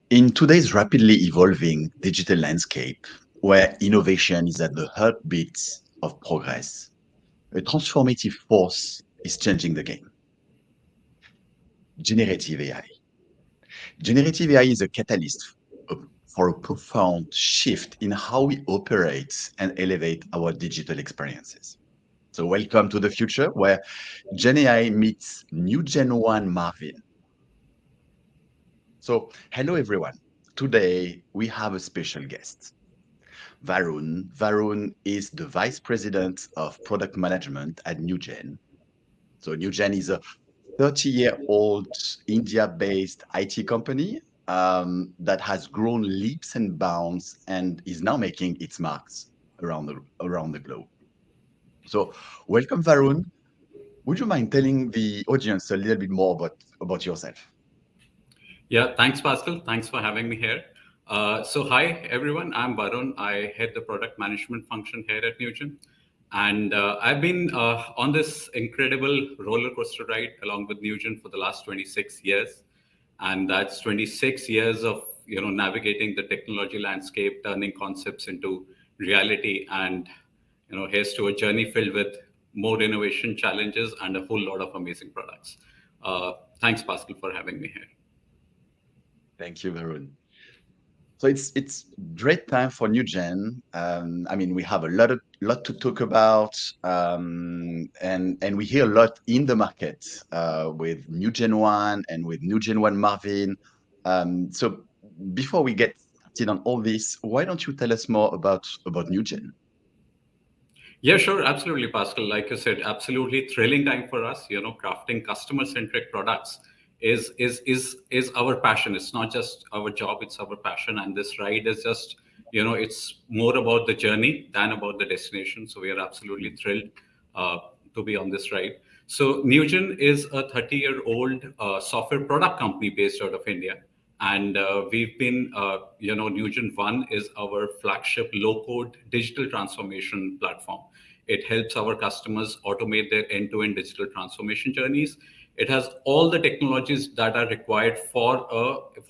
In today's rapidly evolving digital landscape, where innovation is at the heartbeat of progress, a transformative force is changing the game. Generative AI. Generative AI is a catalyst for a profound shift in how we operate and elevate our digital experiences. So, welcome to the future where Gen AI meets NewgenONE Marvin. So, hello everyone. Today we have a special guest. Varun. Varun is the Vice President of Product Management at Newgen. So Newgen is a 30-year-old India-based IT company that has grown leaps and bounds and is now making its marks around the globe. So welcome, Varun. Would you mind telling the audience a little bit more about yourself? Yeah, thanks, Pascal. Thanks for having me here. Hi, everyone. I'm Varun. I head the product management function here at Newgen. And I've been on this incredible roller coaster ride along with Newgen for the last 26 years. And that's 26 years of navigating the technology landscape, turning concepts into reality. And here's to a journey filled with more innovation challenges and a whole lot of amazing products. Thanks, Pascal, for having me here. Thank you, Varun. So it's great time for new gen. I mean, we have a lot to talk about, and we hear a lot in the market with New Gen One and with New Gen One Marvin. So before we get started on all this, why don't you tell us more about New Gen? Yeah, sure, absolutely, Pascal. Like you said, absolutely thrilling time for us. Crafting customer-centric products is our passion. It's not just our job; it's our passion. And this ride is just, it's more about the journey than about the destination. So we are absolutely thrilled uh, to be on this ride. So Newgen is a 30-year-old software product company based out of India. And we've been, Newgen One is our flagship low-code digital transformation platform. It helps our customers automate their end-to-end digital transformation journeys. It has all the technologies that are required for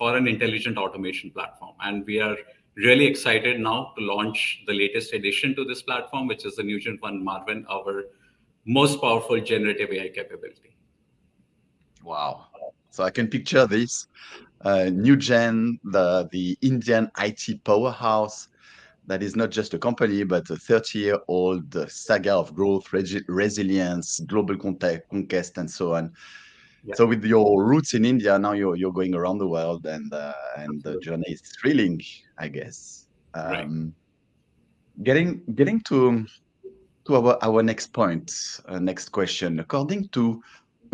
an intelligent automation platform. And we are really excited now to launch the latest addition to this platform, which is the Newgen One Marvin, our most powerful generative AI capability. Wow! So I can picture this New Gen, the Indian IT powerhouse that is not just a company, but a 30-year-old saga of growth, resilience, global conquest, and so on. Yeah, So, with your roots in India, now you're going around the world, and the absolutely. journey is thrilling, I guess. Right. Um, getting to our next point, next question. According to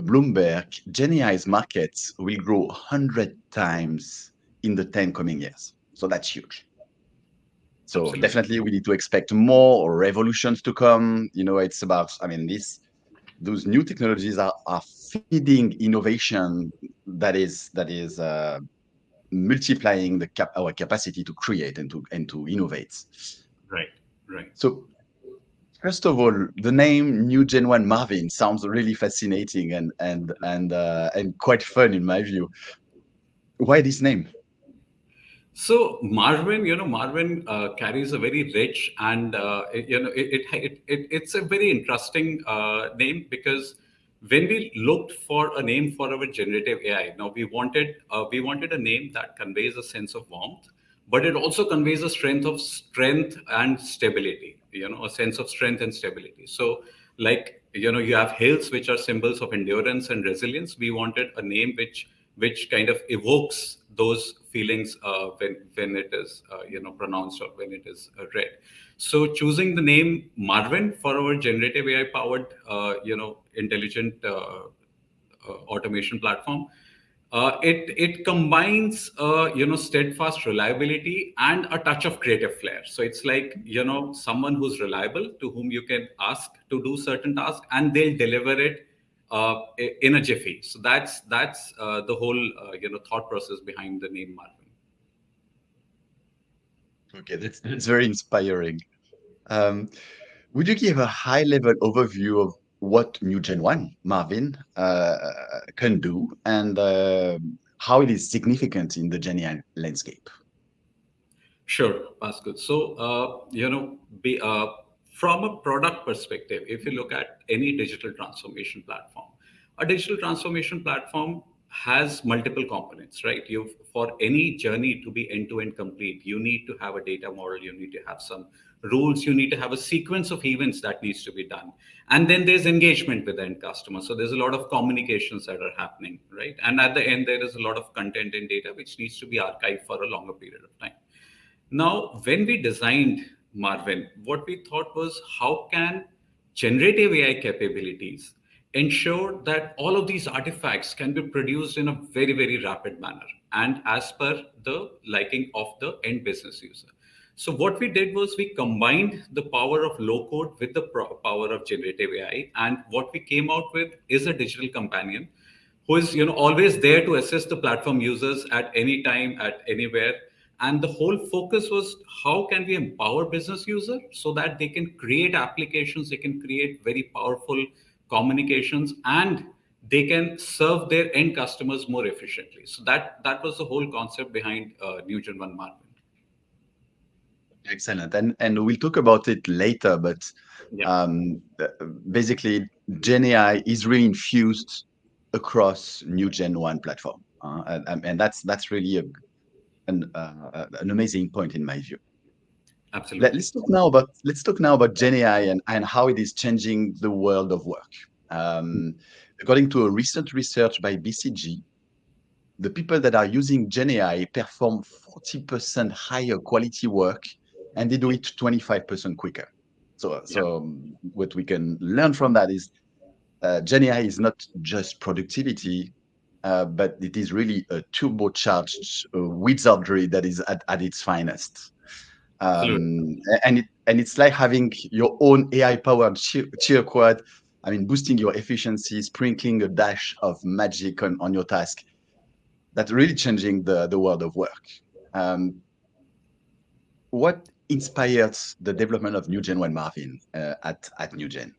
Bloomberg, GenAI's markets will grow 100 times in the 10 coming years. So that's huge. So Absolutely. definitely we need to expect more revolutions to come. It's about, I mean, those new technologies are feeding innovation that is multiplying our capacity to create and to innovate. Right. Right. So first of all, the name New Gen One Marvin sounds really fascinating and quite fun in my view. Why this name? So Marvin, Marvin carries a very rich and it's a very interesting name because when we looked for a name for our generative AI, now we wanted a name that conveys a sense of warmth, but it also conveys a strength and stability. A sense of strength and stability. So like you have hills which are symbols of endurance and resilience. We wanted a name which kind of evokes those feelings when it is pronounced or when it is read. So choosing the name Marvin for our generative AI powered intelligent automation platform, it combines steadfast reliability and a touch of creative flair. So it's like someone who's reliable to whom you can ask to do certain tasks and they'll deliver it in a jiffy. So that's the whole thought process behind the name Marvin. Okay, that's very inspiring. Um, would you give a high-level overview of what New Gen One Marvin can do, and how it is significant in the GenAI landscape. Sure, Pascal. So, from a product perspective, if you look at any digital transformation platform, a digital transformation platform has multiple components, right? For any journey to be end-to-end complete, you need to have a data model, you need to have some rules, you need to have a sequence of events that needs to be done. And then there's engagement with the end customer. So there's a lot of communications that are happening, right? And at the end, there is a lot of content and data which needs to be archived for a longer period of time. Now, when we designed Marvin, what we thought was how can generative AI capabilities ensure that all of these artifacts can be produced in a very, very rapid manner and as per the liking of the end business user. So what we did was we combined the power of low code with the power of generative AI, and what we came out with is a digital companion who is always there to assist the platform users at any time, at anywhere. And the whole focus was how can we empower business users so that they can create applications, they can create very powerful communications, and they can serve their end customers more efficiently. So that was the whole concept behind NewgenONE Marvin. Excellent. And we'll talk about it later, but Yeah, um, uh, basically, GenAI is really infused across NewgenONE platform. And that's really an amazing point in my view. absolutely. Let's talk now about GenAI and how it is changing the world of work. According to a recent research by BCG, the people that are using GenAI perform 40% higher quality work, and they do Yeah, it 25% quicker. So, yeah, what we can learn from that is GenAI is not just productivity, but it is really a turbocharged wizardry that is at its finest. absolutely. And it's like having your own AI powered cheer quad. I mean, boosting your efficiency, sprinkling a dash of magic on your task. That's really changing the world of work. Um, what inspired the development of NewgenONE Marvin at Newgen?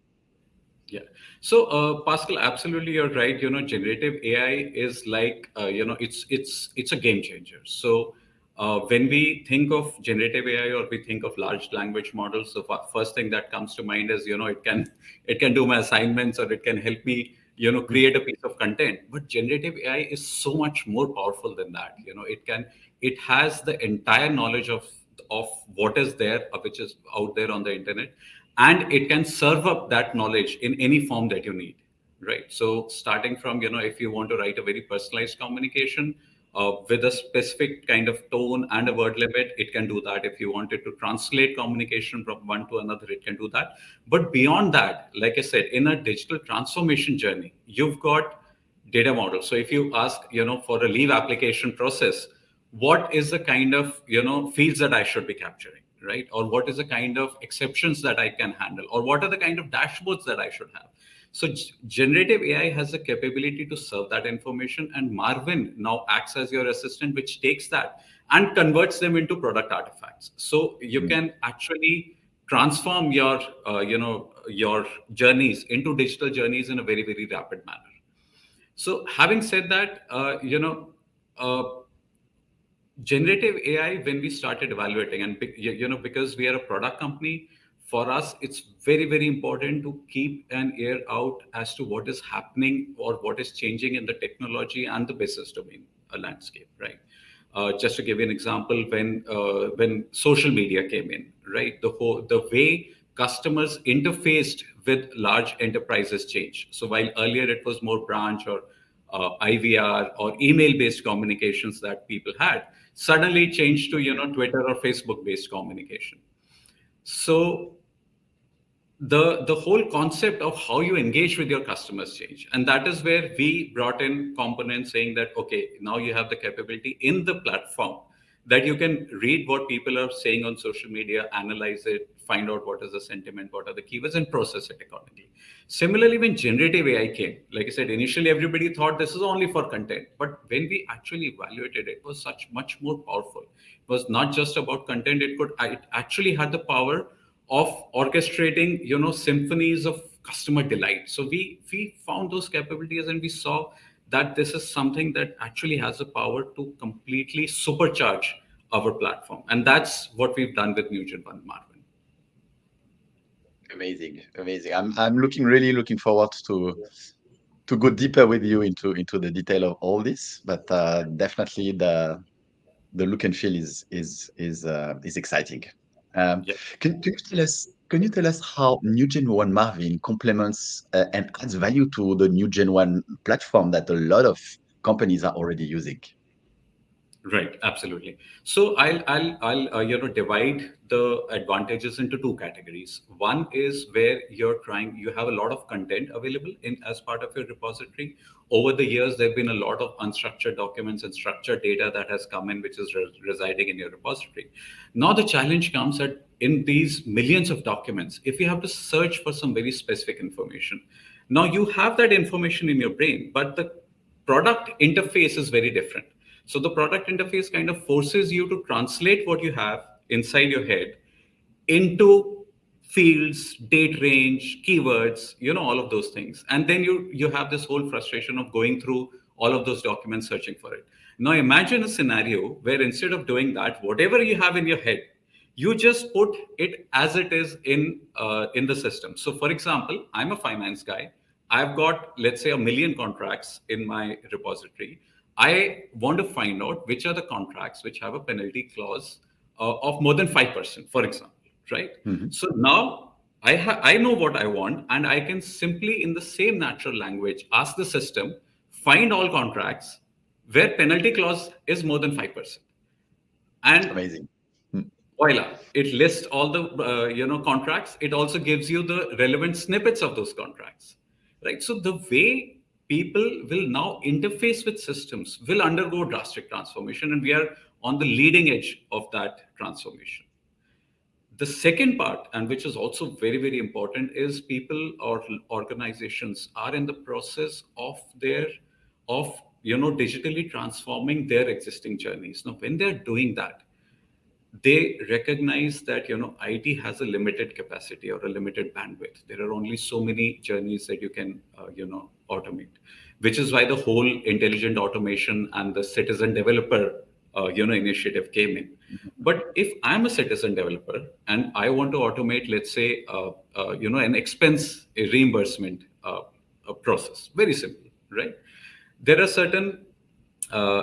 Yeah. So, Pascal, absolutely, you're right. Generative AI is like, it's a game changer. So, when we think of generative AI or we think of large language models, the first thing that comes to mind is, it can do my assignments or it can help me, create a piece of content. But generative AI is so much more powerful than that. It has the entire knowledge of what is there, which is out there on the internet, and it can serve up that knowledge in any form that you need, right? So starting from, if you want to write a very personalized communication with a specific kind of tone and a word limit, it can do that. If you wanted to translate communication from one to another, it can do that. But beyond that, like I said, in a digital transformation journey, you've got data model. So if you ask, for a leave application process, what is the kind of, fields that I should be capturing, right? Or what is the kind of exceptions that I can handle? Or what are the kind of dashboards that I should have? So generative AI has the capability to serve that information, and Marvin now acts as your assistant, which takes that and converts them into product artifacts. So you Mm. can actually transform your journeys into digital journeys in a very, very rapid manner. So, having said that, uh, generative AI, when we started evaluating, and because we are a product company, for us, it's very, very important to keep an ear out as to what is happening or what is changing in the technology and the business domain landscape, right? Just to give you an example, when social media came in, right, the way customers interfaced with large enterprises changed. So while earlier it was more branch or IVR or email-based communications that people had, suddenly changed to Twitter or Facebook-based communication. So the whole concept of how you engage with your customers change, and that is where we brought in components saying that, okay, now you have the capability in the platform that you can read what people are saying on social media, analyze it, find out what is the sentiment, what are the keywords, and process it accordingly. Similarly, when generative AI came, like I said, initially everybody thought this is only for content, but when we actually evaluated it, it was such much more powerful. It was not just about content. It actually had the power of orchestrating symphonies of customer delight. So we found those capabilities, and we saw that this is something that actually has the power to completely supercharge our platform. And that's what we've done with NewgenONE Marvin. Amazing, amazing. I'm really looking forward to go deeper with you into the detail of all this, but definitely the look and feel is exciting. Um, Yeah. can you tell us how NewgenONE Marvin complements and adds value to the NewgenONE platform that a lot of companies are already using? Right, absolutely. So I'll divide the advantages into two categories. One is where you have a lot of content available in as part of your repository. Over the years, there've been a lot of unstructured documents and structured data that has come in, which is residing in your repository. Now the challenge comes that in these millions of documents, if you have to search for some very specific information, now you have that information in your brain, but the product interface is very different. So the product interface kind of forces you to translate what you have inside your head into fields, date range, keywords, all of those things. And then you have this whole frustration of going through all of those documents searching for it. Now imagine a scenario where instead of doing that, whatever you have in your head, you just put it as it is in the system. So for example, I'm a finance guy. I've got, let's say, a million contracts in my repository. I want to find out which are the contracts which have a penalty clause of more than 5%, for example, right? Mhm. So now I know what I want, and I can simply, in the same natural language, ask the system, find all contracts where penalty clause is more than 5%. And Amazing. Mm. voila, it lists all the contracts. It also gives you the relevant snippets of those contracts, right? So the way people will now interface with systems will undergo drastic transformation, and we are on the leading edge of that transformation. The second part, and which is also very very important, is people or organizations are in the process of their of digitally transforming their existing journeys. Now when they're doing that, they recognize that IT has a limited capacity or a limited bandwidth. There are only so many journeys that you can automate, which is why the whole intelligent automation and the citizen developer initiative came in. But if I'm a citizen developer and I want to automate, let's say, an expense reimbursement process, very simple, right? There are certain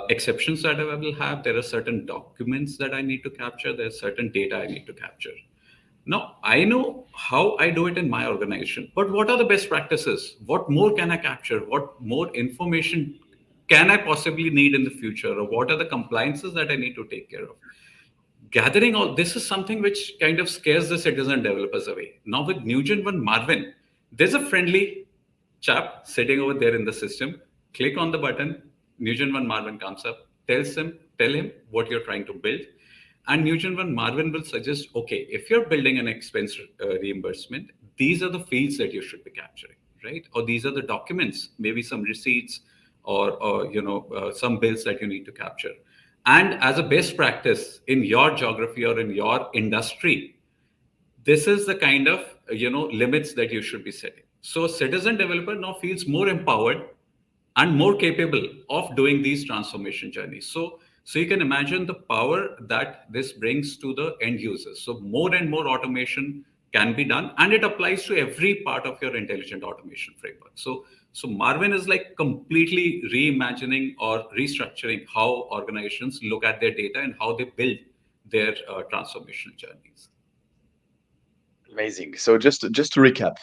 exceptions that I will have. There are certain documents that I need to capture. There's certain data I need to capture. Now, I know how I do it in my organization, but what are the best practices? What more can I capture? What more information can I possibly need in the future? Or what are the compliances that I need to take care of? Gathering all this is something which kind of scares the citizen developers away. Now with NewgenONE Marvin, there's a friendly chap sitting over there in the system. Click on the button, NewgenONE Marvin comes up, tell him what you're trying to build, and NewgenONE Marvin will suggest, okay, if you're building an expense reimbursement, these are the fields that you should be capturing, right? Or these are the documents, maybe some receipts or some bills that you need to capture. And as a best practice in your geography or in your industry, this is the kind of limits that you should be setting. So citizen developer now feels more empowered and more capable of doing these transformation journeys. So you can imagine the power that this brings to the end users. So more and more automation can be done, and it applies to every part of your intelligent automation framework. So Marvin is like completely reimagining or restructuring how organizations look at their data and how they build their transformation journeys. Amazing. So just to recap,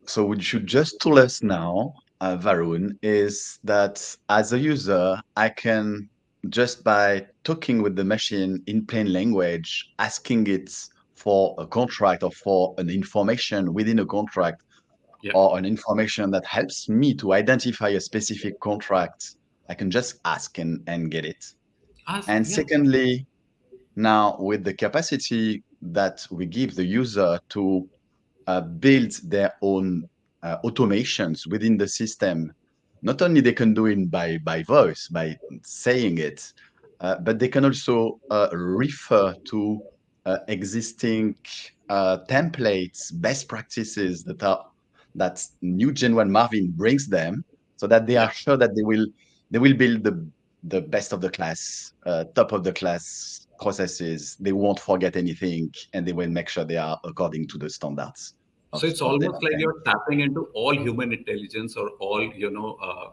so what you just told us now, Varun, is that as a user, I can just by talking with the machine in plain language, asking it for a contract or for an information within a contract Yeah. or an information that helps me to identify a specific contract, I can just ask and get it. And Yeah. secondly, now with the capacity that we give the user to build their own automations within the system. Not only they can do it by voice, by saying it, but they can also refer to existing templates, best practices that NewgenONE Marvin brings them, so that they Yeah. are sure that they will. they will build the best of the class, top of the class processes. They won't forget anything, and they will make sure they are according to the standards So it's of them. almost like you're tapping into all human intelligence, or all,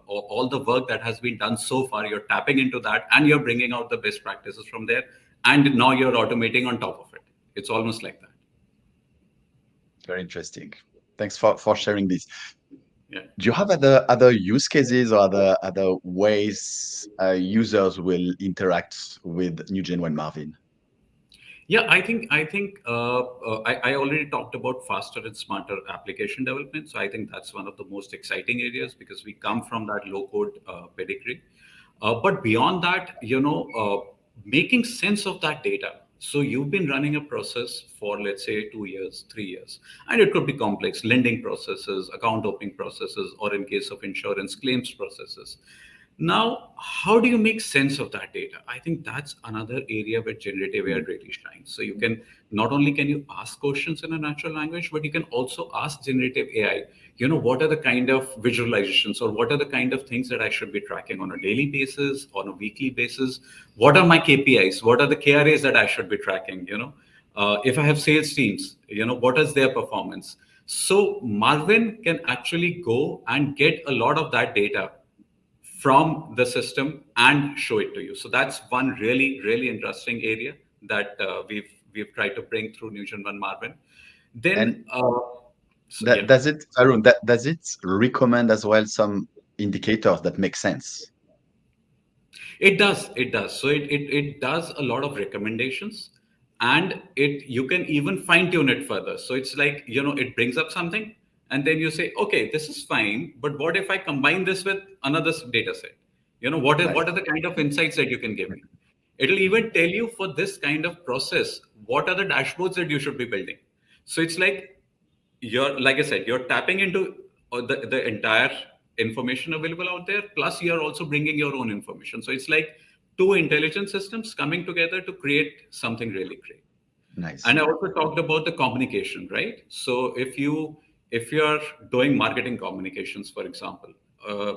all the work that has been done so far. You're tapping into that, and you're bringing out the best practices from there, and now you're automating on top of it. It's almost like that. Very interesting. Thanks for sharing this. Yeah. Do you have other use cases or other ways users will interact with NewgenONE Marvin? Yeah, I already talked about faster and smarter application development. So I think that's one of the most exciting areas, because we come from that low code pedigree. But beyond that, making sense of that data. So you've been running a process for, let's say, 2 years, 3 years, and it could be complex lending processes, account opening processes, or in case of insurance, claims processes. Now, how do you make sense of that data? I think that's another area where generative AI Mm. really shines. So you can, not only can you ask questions in a natural language, but you can also ask generative AI, what are the kind of visualizations, or what are the kind of things that I should be tracking on a daily basis, on a weekly basis? What are my KPIs? What are the KRAs that I should be tracking? If I have sales teams, what is their performance? So Marvin can actually go and get a lot of that data from the system and show it to you. So that's one really, really interesting area that we've tried to bring through NewgenONE Marvin. Then, And so yeah, does it, Arun, does it recommend as well some indicators that make sense? it does. It does. So it does a lot of recommendations, and you can even fine tune it further. So it's like, it brings up something, and then you say, okay, this is fine, but what if I combine this with another data set? What are Nice. the kind of insights that you can give me? It'll even tell you, for this kind of process, what are the dashboards that you should be building. So it's like, like I said, you're tapping into the entire information available out there, plus you're also bringing your own information. So it's like two intelligence systems coming together to create something really great. Nice. And I also talked about the communication, right? So if you're doing marketing communications, for example, uh,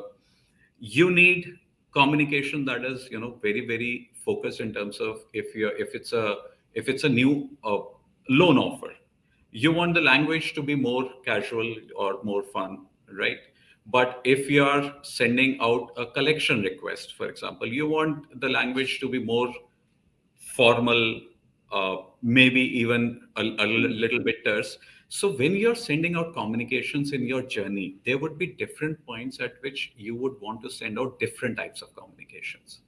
you need communication that is, very, very focused, in terms of, if it's a new loan offer, you want the language to be more casual or more fun, right? But if you are sending out a collection request, for example, you want the language to be more formal, maybe even a little bit terse. So when you're sending out communications in your journey, there would be different points at which you would want to send out different types of communications,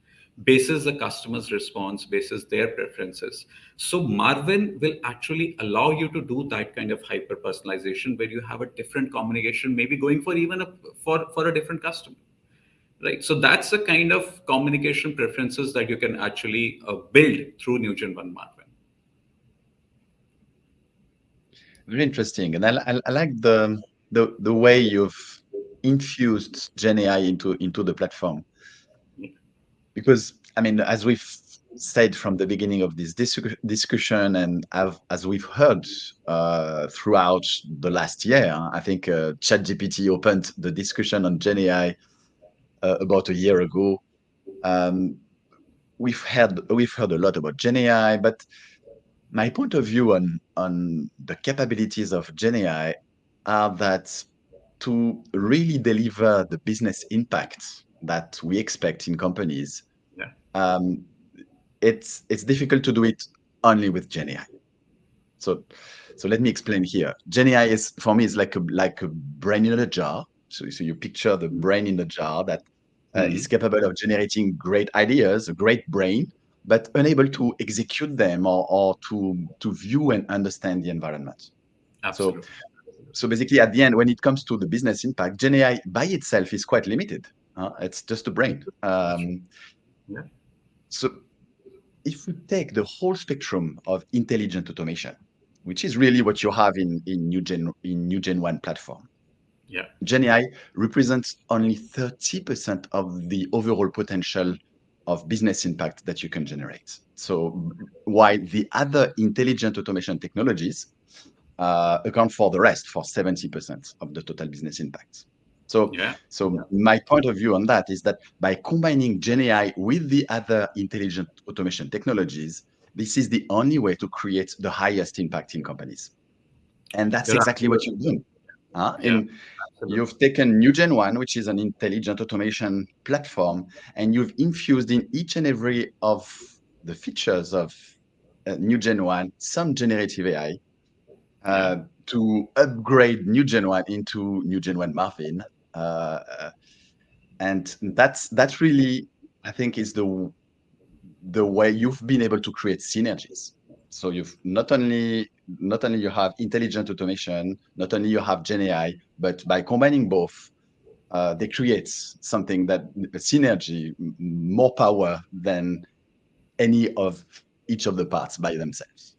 basis the customer's response, basis their preferences. So Marvin will actually allow you to do that kind of hyper personalization, where you have a different communication, maybe going for even for a different customer, right? So that's the kind of communication preferences that you can actually build through NewgenONE Marvin. Very interesting. And I like the way you've infused Gen AI into the platform. Because, I mean, as we've said from the beginning of this discussion, and as we've heard throughout the last year, I think ChatGPT opened the discussion on Gen AI about a year ago. Um, we've heard a lot about Gen AI, but my point of view on the capabilities of Gen AI are that to really deliver the business impact that we expect in companies, Yeah, um, it's difficult to do it only with Gen AI. So so let me explain here. Gen AI is, for me, is like a brain in a jar. So you picture the brain in the jar that is hmm, capable of generating great ideas, a great brain, but unable to execute them or to view and understand the environment. So absolutely. so basically, at the end, when it comes to the business impact, Gen AI by itself is quite limited. It's just a brain. That's right. Yeah, So if we take the whole spectrum of intelligent automation, which is really what you have in NewgenONE platform, yeah, Gen AI represents only 30% of the overall potential of business impact that you can generate. So while the other intelligent automation technologies account for the rest, for 70% of the total business impact. So, Yeah. so my point of view on that is that by combining Gen AI with the other intelligent automation technologies, this is the only way to create the highest impact in companies. And that's You're exactly what absolutely you've done. yeah, And absolutely. you've taken NewgenONE, which is an intelligent automation platform, and you've infused in each and every of the features of NewgenONE some generative AI Yeah. to upgrade NewgenONE into NewgenONE Marvin. Uh, and that's really, I think, is the way you've been able to create synergies. So you've not only you have intelligent automation, not only you have Gen AI, but by combining both, they create something that a synergy, more power than any of each of the parts by themselves.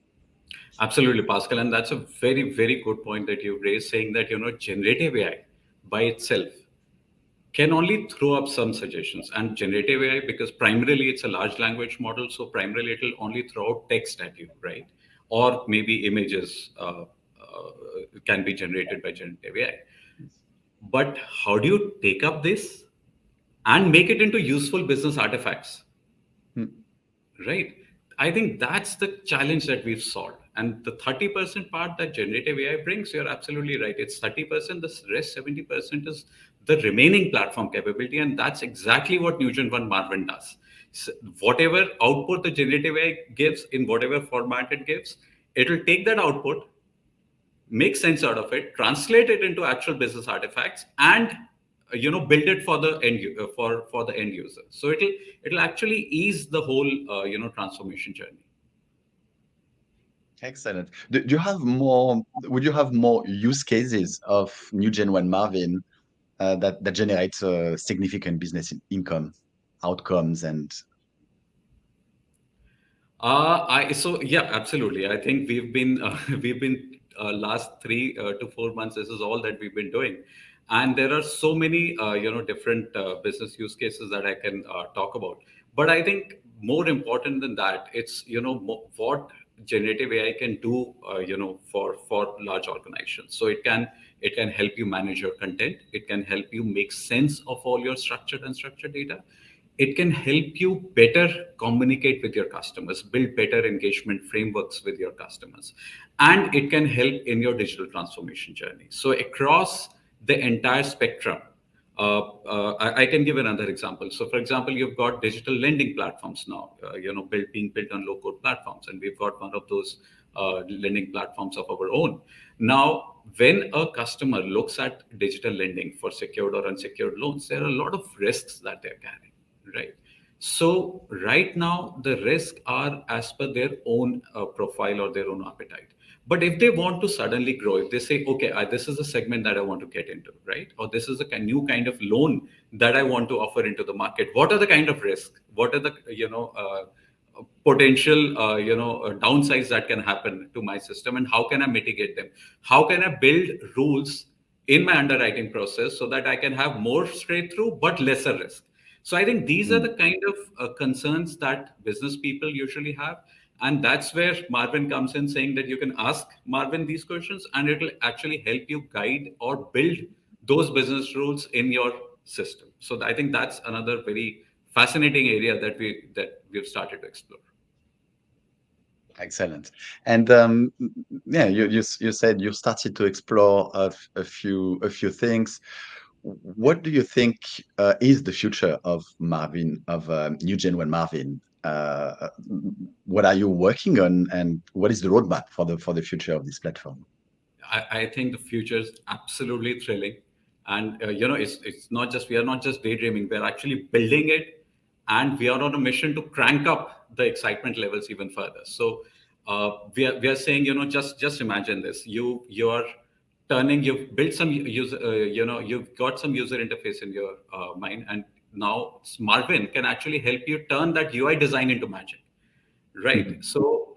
Absolutely, Pascal. And that's a very, very good point that you raised, saying that, generative AI by itself can only throw up some suggestions. And generative AI, because primarily it's a large language model, so primarily it'll only throw out text at you, right? Or maybe images can be generated by generative AI. But how do you take up this and make it into useful business artifacts? Hmm. Right. I think that's the challenge that we've solved. And the 30% part that generative AI brings, you're absolutely right. It's 30%, the rest 70% is the remaining platform capability. And that's exactly what NewgenONE Marvin does. So whatever output the generative AI gives in whatever format it gives, it'll take that output, make sense out of it, translate it into actual business artifacts, and build it for the for the end user. So it'll actually ease the whole transformation journey. Excellent. Do you have more? Would you have more use cases of NewgenONE Marvin that generates significant business income outcomes and I so yeah, absolutely. I think we've been we've been last 3 to 4 months. This is all that we've been doing, and there are so many different business use cases that I can talk about. But I think more important than that, it's what generative AI can do for large organizations. So it can help you manage your content. It can help you make sense of all your structured and unstructured data. It can help you better communicate with your customers, build better engagement frameworks with your customers, and it can help in your digital transformation journey. So across the entire spectrum, I can give another example. So, for example, you've got digital lending platforms now, being built on low-code platforms, and we've got one of those lending platforms of our own. Now, when a customer looks at digital lending for secured or unsecured loans, there are a lot of risks that they're carrying, right? So right now the risks are as per their own profile or their own appetite. But if they want to suddenly grow, if they say, okay, this is a segment that I want to get into, right? Or this is a new kind of loan that I want to offer into the market. What are the kind of risks? What are the potential downsides that can happen to my system, and how can I mitigate them? How can I build rules in my underwriting process so that I can have more straight through but lesser risk? So I think these are the Hmm. kind of concerns that business people usually have. And that's where Marvin comes in, saying that you can ask Marvin these questions and it will actually help you guide or build those business rules in your system. So I think that's another very fascinating area that we've started to explore. Excellent. And yeah, you said you started to explore a few things. What do you think is the future of Marvin, of NewgenONE Marvin? What are you working on, and what is the roadmap for the future of this platform? I think the future is absolutely thrilling, and it's not just, we are not just daydreaming. We're actually building it, and we are on a mission to crank up the excitement levels even further. So we are saying, just imagine this: you're turning, you've built some user, you've got some user interface in your mind, and now Marvin can actually help you turn that UI design into magic. Right. Mhm. So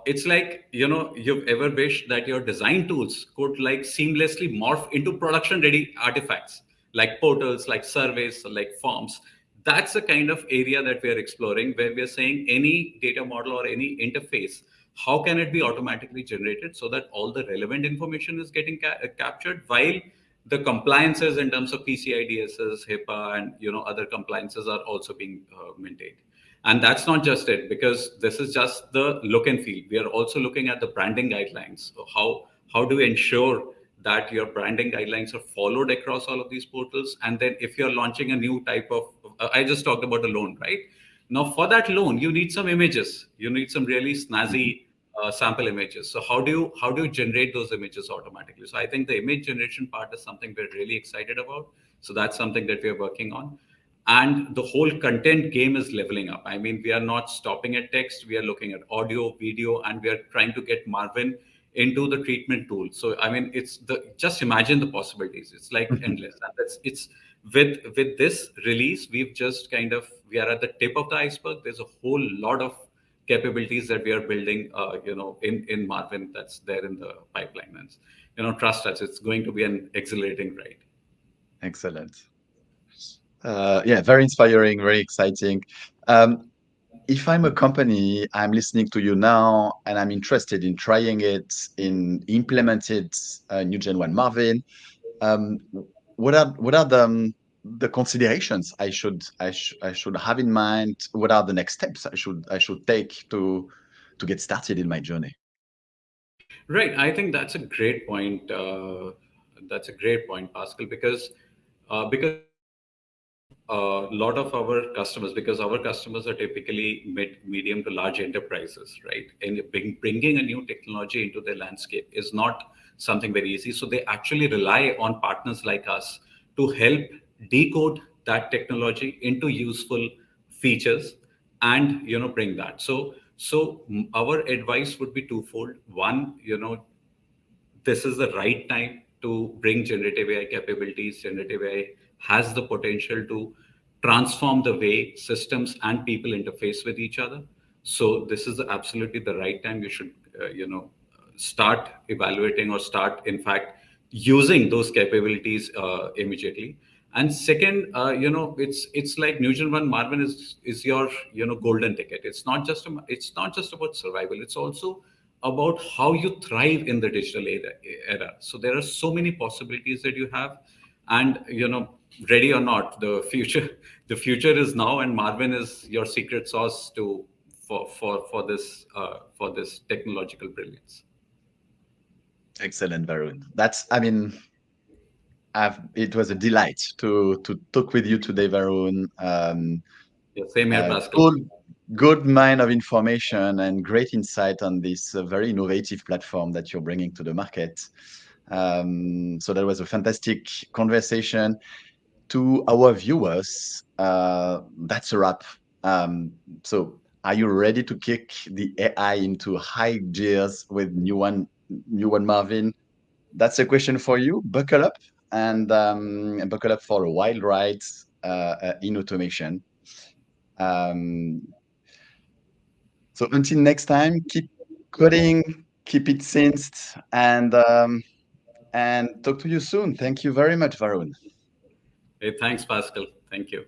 it's like, you've ever wished that your design tools could like seamlessly morph into production ready artifacts like portals, like surveys, like forms. That's the kind of area that we are exploring, where we are saying any data model or any interface, how can it be automatically generated so that all the relevant information is getting captured, while the compliances in terms of PCI DSS, HIPAA, and other compliances are also being maintained. And that's not just it, because this is just the look and feel. We are also looking at the branding guidelines. So how do we ensure that your branding guidelines are followed across all of these portals? And then if you're launching a new type of, I just talked about a loan, right? Now for that loan, you need some images. You need some really Mhm. snazzy sample images. So how do you generate those images automatically? So I think the image generation part is something we're really excited about. So that's something that we are working on. And the whole content game is leveling up. I mean, we are not stopping at text. We are looking at audio, video, and we are trying to get Marvin into the treatment tool. So I mean, it's the just imagine the possibilities. It's like endless. And it's with this release, we've just kind of we are at the tip of the iceberg. There's a whole lot of capabilities that we are building, in Marvin, that's there in the pipeline. And trust us, it's going to be an exhilarating ride. Excellent. Yeah, very inspiring, very exciting. Um, if I'm a company, I'm listening to you now, and I'm interested in trying it, in implemented NewgenONE Marvin. Um, what are the considerations I should have in mind? What are the next steps I should take to get started in my journey? Right. I think that's a great point. That's a great point, Pascal, because a lot of our customers, because our customers are typically medium to large enterprises, right? And bringing a new technology into their landscape is not something very easy. So they actually rely on partners like us to help decode that technology into useful features, and bring that. So our advice would be twofold. One, this is the right time to bring generative AI capabilities. Generative AI has the potential to transform the way systems and people interface with each other. So this is absolutely the right time. You should, start evaluating, or start, in fact, using those capabilities immediately. And second, it's like NewgenONE Marvin is your golden ticket. It's not just about survival. It's also about how you thrive in the digital era. So there are so many possibilities that you have, and ready or not, the future is now, and Marvin is your secret sauce to for this technological brilliance. Excellent, Varun. I mean, it was a delight to talk with you today, Varun. Yeah, same here, Pascal. Good mine of information and great insight on this very innovative platform that you're bringing to the market. So that was a fantastic conversation. To our viewers, that's a wrap. So are you ready to kick the AI into high gears with new one Marvin? That's a question for you. Buckle up and buckle up for a wild ride in automation. Um, so until next time, keep coding, keep it sensed, and talk to you soon. Thank you very much, Varun. Hey, thanks, Pascal. Thank you.